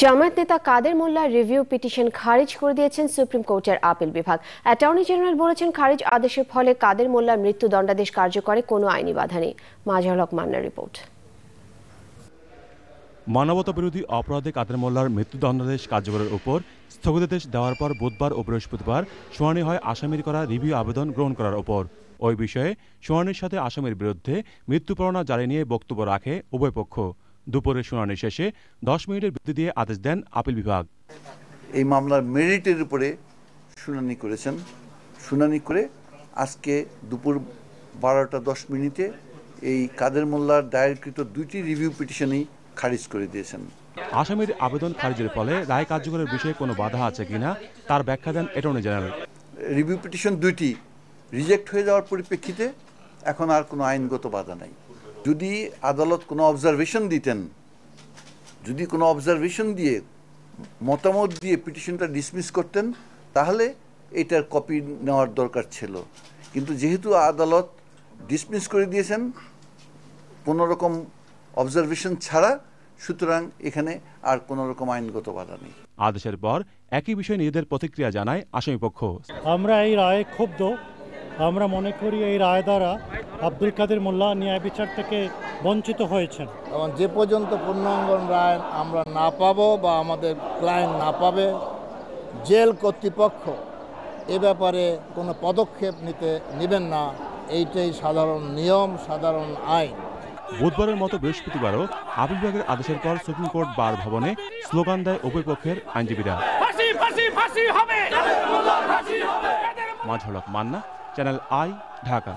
জামায়াত নেতা কাদের মোল্লার review petition খারিজ করে দিয়েছেন সুপ্রিম কোর্টের আপিল বিভাগ। অ্যাটর্নি জেনারেল বলেছেন, খারিজ আদেশের ফলে কাদের মোল্লার মৃত্যুদণ্ডাদেশ কার্যকরে কোনো আইনি বাধা নেই। মাজহারুল হক মান্নার রিপোর্ট। মানবতা বিরোধী অপরাধে কাদের মোল্লার মৃত্যুদণ্ডাদেশ কার্যকরের উপর স্থগিতাদেশ দেওয়ার পর বুধবার ও বৃহস্পতিবার শুনানি হয় আসামির করা রিভিউ আবেদন গ্রহণ করার উপর। ওই বিষয়ে শুনানির সাথে আসামির বিরুদ্ধে মৃত্যু পরোয়ানা জারি নিয়ে বক্তব্য রাখে উভয় পক্ষ। দুপুরে শুনানি শেষে 10 মিনিটের বিরতি দিয়ে আদেশ দেন আপিল বিভাগ। এই মামলার মেরিটের উপরে শুনানি করেছেন। শুনানি করে আজকে দুপুর 12টা 10 মিনিটে এই কাদের মোল্লার দায়েরকৃত 2টি রিভিউ পিটিশনই খারিজ করে দিয়েছেন। আসামির আবেদন খারিজের ফলে রায় কার্যকরের বিষয়ে কোনো বাধা আছে কিনা তার ব্যাখ্যা দেন অ্যাটর্নি জেনারেল। রিভিউ পিটিশন 2টি রিজেক্ট হয়ে যাওয়ার পরিপ্রেক্ষিতে এখন আর কোনো আইনগত বাধা নাই। যদি আদালত কোনো অবজারভেশন দিতেন, যদি কোনো অবজারভেশন দিয়ে মতামত দিয়ে পিটিশনটা ডিসমিস করতেন, তাহলে এটার কপি নেওয়ার দরকার ছিল। কিন্তু যেহেতু আদালত ডিসমিস করে দিয়েছেন কোনো রকম অবজারভেশন ছাড়া, সুতরাং এখানে আর কোনো রকম আইনগত বাধা নেই। আদেশের পর একই বিষয়ে নিজেদের প্রতিক্রিয়া জানায় আসামিপক্ষ। আমরা এই রায়ে ক্ষুব্ধ। আমরা মনে করি এই রায় দ্বারা আব্দুল কাদের মোল্লা ন্যায় বিচার থেকে বঞ্চিত হয়েছেন। এবং যে পর্যন্ত পূর্ণাঙ্গন রায় আমরা না পাবো বা আমাদের ক্লায়েন্ট না পাবে, জেল কর্তৃপক্ষ এ ব্যাপারে কোনো পদক্ষেপ নেবেন না। এইটাই সাধারণ নিয়ম, সাধারণ আইন। বুধবারের মতো বৃহস্পতিবারও আপিল বিভাগের আদেশের পর সুপ্রিম কোর্ট বার ভবনে স্লোগান দেয় উভয় পক্ষের আইনজীবীরা। মাজহারুল হক মান্না, চ্যানেল আই, ঢাকা।